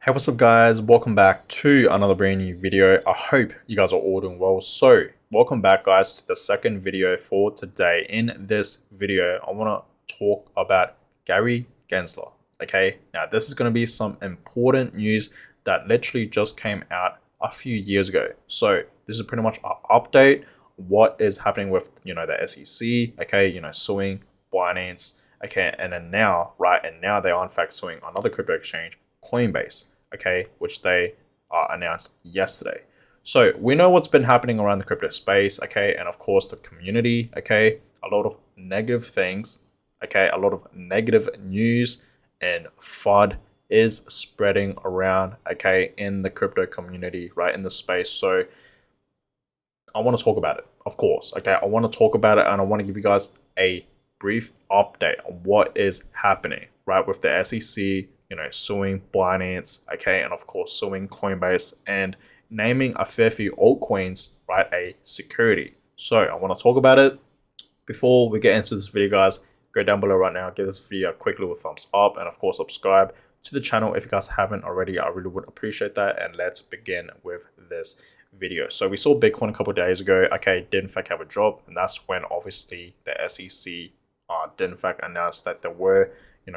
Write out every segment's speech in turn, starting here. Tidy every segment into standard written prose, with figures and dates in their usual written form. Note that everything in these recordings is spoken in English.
Hey, what's up guys? Welcome back to another brand new video. I hope you guys are all doing well. So welcome back guys to the second video for today. In this video, I want to talk about Gary Gensler. Okay, now this is going to be some important news that literally just came out a few years ago. So this is pretty much an update what is happening with the SEC, okay, suing Binance, okay, and then now, right, and now they are in fact suing another crypto exchange, Coinbase, okay, which they announced yesterday. So we know what's been happening around the crypto space, okay, and of course the community, okay, a lot of negative things, okay, a lot of negative news and FUD is spreading around, okay, in the crypto community, right, in the space. So I want to talk about it, of course, okay, I want to talk about it and I want to give you guys a brief update on what is happening, right, with the SEC, suing Binance, okay, and of course suing Coinbase and naming a fair few altcoins, right, a security. So I want to talk about it. Before we get into this video, guys, go down below right now, give this video a quick little thumbs up, and of course subscribe to the channel if you guys haven't already. I really would appreciate that, and let's begin with this video. So we saw Bitcoin a couple of days ago, okay, did in fact have a drop, and that's when obviously the SEC did in fact announce that they were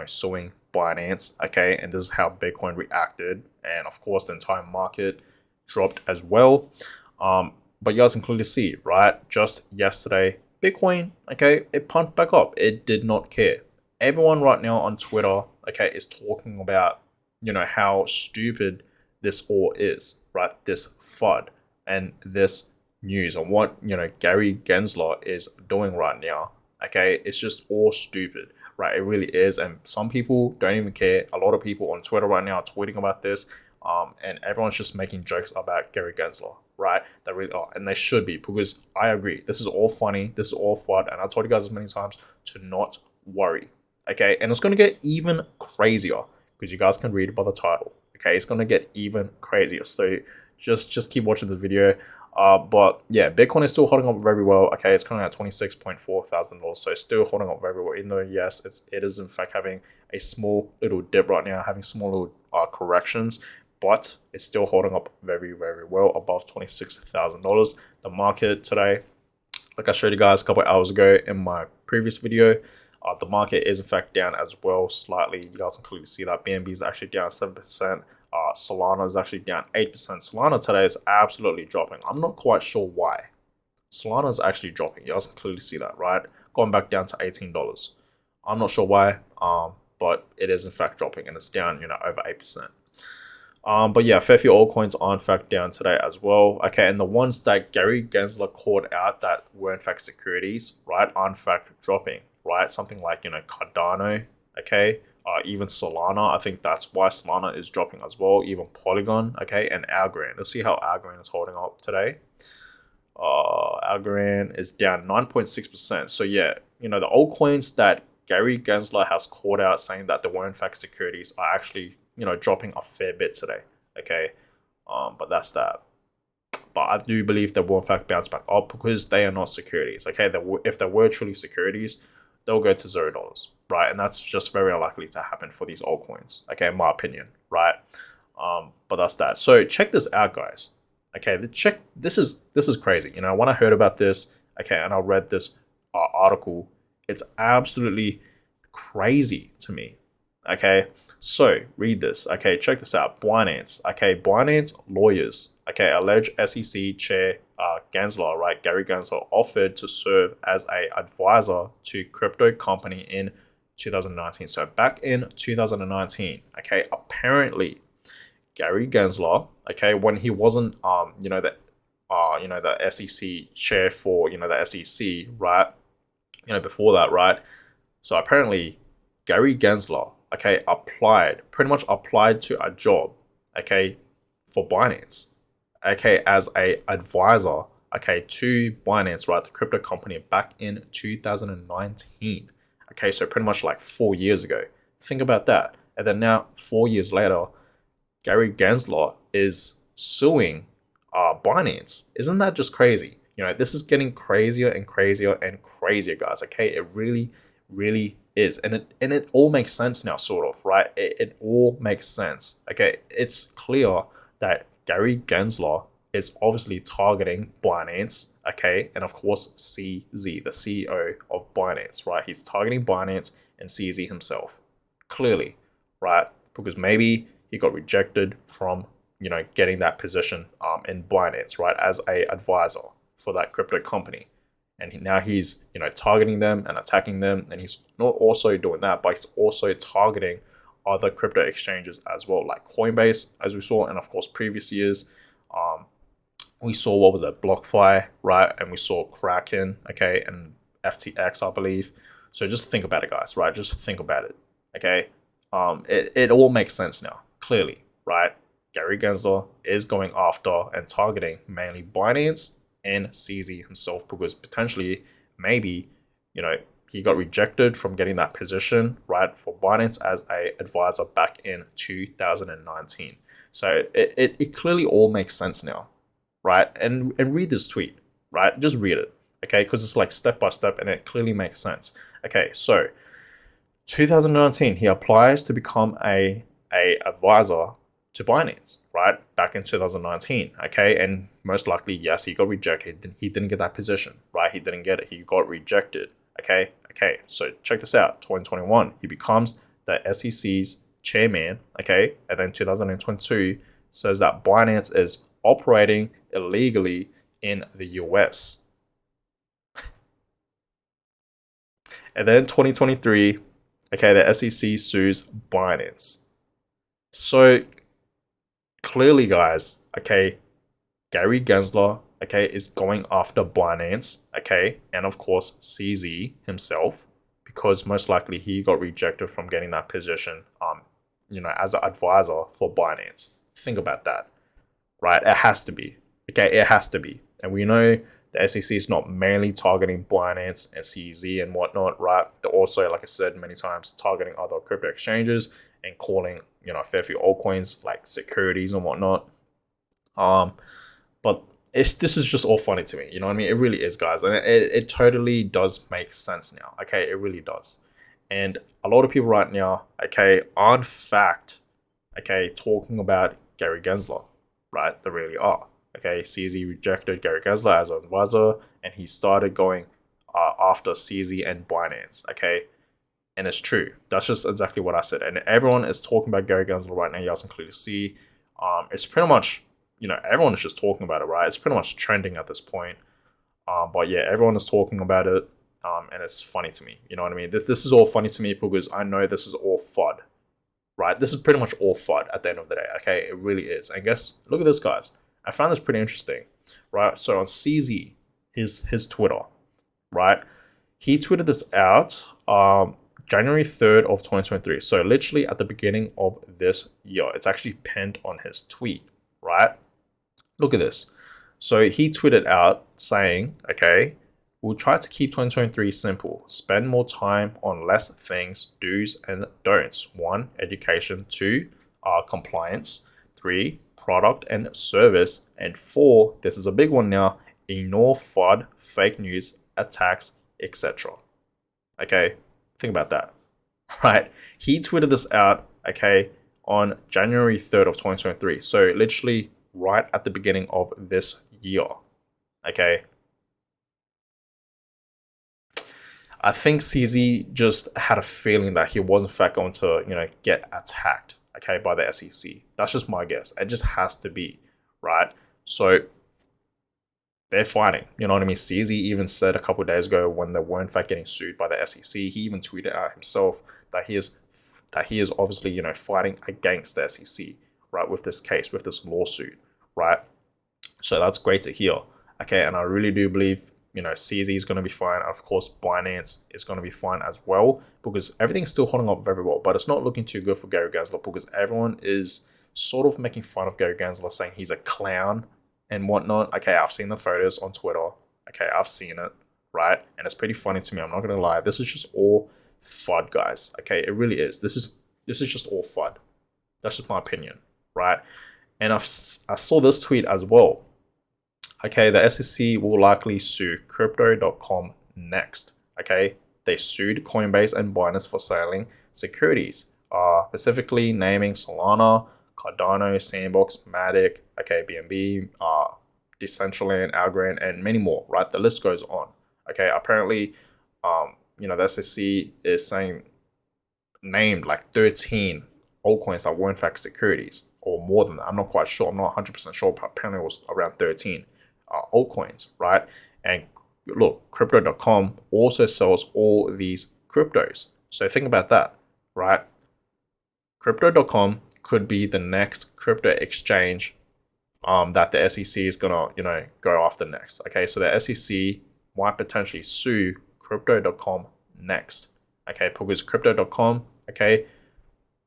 suing Binance, okay, and this is how Bitcoin reacted, and of course the entire market dropped as well. But you guys can clearly see, right, just yesterday Bitcoin, okay, it pumped back up. It did not care. Everyone right now on Twitter, okay, is talking about how stupid this all is, right, this FUD and this news and what Gary Gensler is doing right now, okay, it's just all stupid, right? It really is. And some people don't even care. A lot of people on Twitter right now are tweeting about this, and everyone's just making jokes about Gary Gensler, right? They really are, and they should be, because I agree, this is all funny, this is all fun, and I told you guys as many times to not worry, okay? And it's going to get even crazier, because you guys can read it by the title, okay? It's going to get even crazier, so just keep watching the video. But yeah, Bitcoin is still holding up very well. Okay, it's currently at $26.4 thousand, so it's still holding up very well. Even though yes, it is in fact having a small little dip right now, having small little corrections, but it's still holding up very well above $26,000. The market today, like I showed you guys a couple of hours ago in my previous video, the market is in fact down as well slightly. You guys can clearly see that BNB is actually down 7%. Solana is actually down 8%. Solana today is absolutely dropping. I'm not quite sure why. Solana is actually dropping. You guys can clearly see that, right? Going back down to $18. I'm not sure why, but it is in fact dropping, and it's down, over 8%. But yeah, fair few altcoins are in fact down today as well. Okay, and the ones that Gary Gensler called out that were in fact securities, right, are in fact dropping, right? Something like Cardano, okay. Even Solana, I think that's why Solana is dropping as well. Even Polygon, okay, and Algorand. Let's see how Algorand is holding up today. Algorand is down 9.6%. So yeah, the altcoins that Gary Gensler has called out saying that they were in fact securities are actually dropping a fair bit today. Okay, but that's that. But I do believe they will in fact bounce back up because they are not securities. Okay, if they were truly securities, they'll go to $0, right? And that's just very unlikely to happen for these altcoins, okay, in my opinion, right? But that's that. So check this out, guys. Okay, this is crazy. When I heard about this, okay, and I read this article, it's absolutely crazy to me. Okay, so read this. Okay, check this out. Binance. Okay, Binance lawyers. Okay, alleged SEC chair Gensler, right, Gary Gensler, offered to serve as a advisor to crypto company in 2019. So back in 2019, okay, apparently Gary Gensler, okay, when he wasn't the SEC chair for the SEC, right, before that, right. So apparently Gary Gensler, okay, pretty much applied to a job, okay, for Binance, okay, as a advisor, okay, to Binance, right, the crypto company, back in 2019. Okay, so pretty much like 4 years ago. Think about that. And then now, 4 years later, Gary Gensler is suing Binance. Isn't that just crazy? This is getting crazier and crazier and crazier, guys. Okay, it really is, and it all makes sense now, sort of, right? It all makes sense. Okay, it's clear that Gary Gensler is obviously targeting Binance, okay, and of course CZ, the CEO of Binance, right? He's targeting Binance and CZ himself, clearly, right? Because maybe he got rejected from getting that position in Binance, right, as a advisor for that crypto company, and now he's targeting them and attacking them, and he's not also doing that, but he's also targeting other crypto exchanges as well, like Coinbase, as we saw, and of course previous years. We saw, what was that, BlockFi, right? And we saw Kraken, okay, and FTX, I believe. So just think about it, guys, right? Just think about it, okay? It all makes sense now, clearly, right? Gary Gensler is going after and targeting mainly Binance and CZ himself, because potentially, maybe, he got rejected from getting that position, right, for Binance as a advisor back in 2019. So it clearly all makes sense now, right? And read this tweet, right? Just read it, okay? Because it's like step by step, and it clearly makes sense. Okay, so 2019, he applies to become a advisor to Binance, right? Back in 2019, okay? And most likely, yes, he got rejected. He didn't get that position, right? He didn't get it. He got rejected, okay? Okay, so check this out. 2021, he becomes the SEC's chairman, okay? And then 2022 says that Binance is operating illegally in the US. And then 2023, okay, the SEC sues Binance. So clearly, guys, okay, Gary Gensler, okay, is going after Binance, okay, and of course CZ himself, because most likely he got rejected from getting that position, as an advisor for Binance. Think about that, right? It has to be, okay, it has to be, and we know the SEC is not mainly targeting Binance and CZ and whatnot, right? They're also, like I said many times, targeting other crypto exchanges and calling, a fair few altcoins like securities and whatnot. But this is just all funny to me. You know what I mean? It really is, guys, and it totally does make sense now. Okay, it really does. And a lot of people right now, okay, aren't fact, okay, talking about Gary Gensler, right? They really are. Okay, CZ rejected Gary Gensler as an advisor, and he started going after CZ and Binance. Okay, and it's true. That's just exactly what I said. And everyone is talking about Gary Gensler right now. You guys can clearly see. It's pretty much, everyone is just talking about it, right? It's pretty much trending at this point. But yeah, everyone is talking about it, and it's funny to me. You know what I mean? This is all funny to me because I know this is all FUD, right? This is pretty much all FUD at the end of the day. Okay, it really is. And guess, look at this, guys. I found this pretty interesting, right? So on CZ, his Twitter, right? He tweeted this out January 3rd of 2023. So literally at the beginning of this year. It's actually pinned on his tweet, right? Look at this. So he tweeted out saying, okay, we'll try to keep 2023 simple. Spend more time on less things, do's and don'ts. 1, education. 2, compliance. 3, product and service. And 4, this is a big one now, ignore FUD, fake news, attacks, etc. Okay, think about that, right? He tweeted this out, okay, on January 3rd of 2023. So literally right at the beginning of this year, okay? I think CZ just had a feeling that he was in fact going to, get attacked, okay, by the SEC. That's just my guess. It just has to be, right? So they're fighting. You know what I mean? CZ even said a couple of days ago, when they were in fact getting sued by the SEC, he even tweeted out himself that he is obviously, fighting against the SEC, right, with this case, with this lawsuit, right? So that's great to hear. Okay, and I really do believe, CZ is going to be fine. Of course, Binance is going to be fine as well, because everything's still holding up very well. But it's not looking too good for Gary Gensler, because everyone is sort of making fun of Gary Gensler, saying he's a clown and whatnot. Okay, I've seen the photos on Twitter. Okay, I've seen it, right? And it's pretty funny to me. I'm not gonna lie. This is just all FUD, guys. Okay, it really is. This is just all FUD. That's just my opinion, right? And I saw this tweet as well. Okay, the SEC will likely sue Crypto.com next. Okay, they sued Coinbase and Binance for selling securities, specifically naming Solana, Cardano, Sandbox, Matic, okay, BNB, Decentraland, Algorand, and many more, right? The list goes on. Okay, apparently, the SEC is saying named like 13 altcoins that were in fact securities, or more than that. I'm not quite sure. I'm not 100% sure, but apparently it was around 13 altcoins, right? And look, crypto.com also sells all these cryptos. So think about that, right? Crypto.com could be the next crypto exchange that the SEC is gonna, go after next. Okay, so the SEC might potentially sue crypto.com next. Okay, because crypto.com, okay,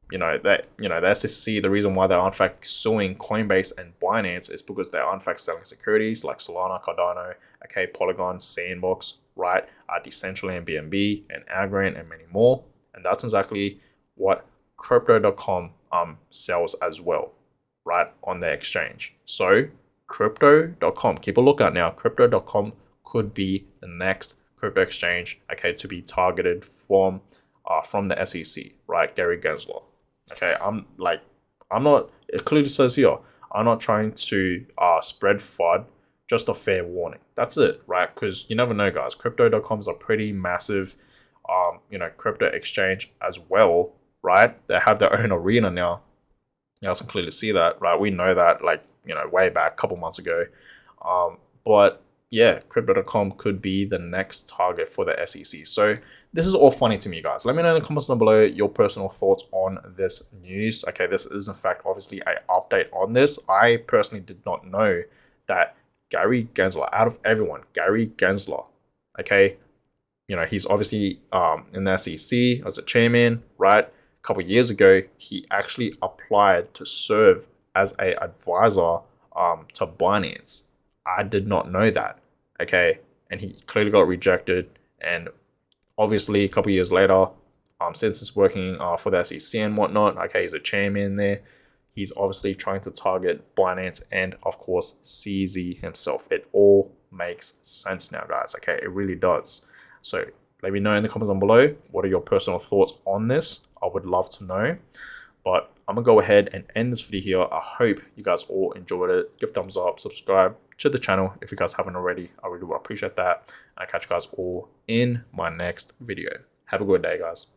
the SEC, the reason why they're in fact suing Coinbase and Binance is because they're in fact selling securities like Solana, Cardano, okay, Polygon, Sandbox, right, Decentraland, BNB, and Algorand, and many more. And that's exactly what crypto.com sells as well, right, on the exchange. So crypto.com, keep a lookout now. Crypto.com could be the next crypto exchange, okay, to be targeted from the SEC, right? Gary Gensler. Okay, I'm not. It clearly says here, I'm not trying to spread FUD. Just a fair warning. That's it, right? Because you never know, guys. Crypto.com is a pretty massive, crypto exchange as well, right? They have their own arena now. You guys can clearly see that, right? We know that, way back a couple months ago. But yeah, crypto.com could be the next target for the SEC. So this is all funny to me, guys. Let me know in the comments down below your personal thoughts on this news. Okay, this is in fact obviously an update on this. I personally did not know that Gary Gensler, out of everyone, Gary Gensler, okay, he's obviously in the SEC as a chairman, right? A couple of years ago, he actually applied to serve as a advisor to Binance. I did not know that. Okay, and he clearly got rejected. And obviously, a couple years later, since he's working for the SEC and whatnot, okay, he's a chairman there. He's obviously trying to target Binance and, of course, CZ himself. It all makes sense now, guys. Okay, it really does. So let me know in the comments down below, what are your personal thoughts on this? I would love to know. But I'm going to go ahead and end this video here. I hope you guys all enjoyed it. Give thumbs up, subscribe to the channel if you guys haven't already. I really would appreciate that. I'll catch you guys all in my next video. Have a good day, guys.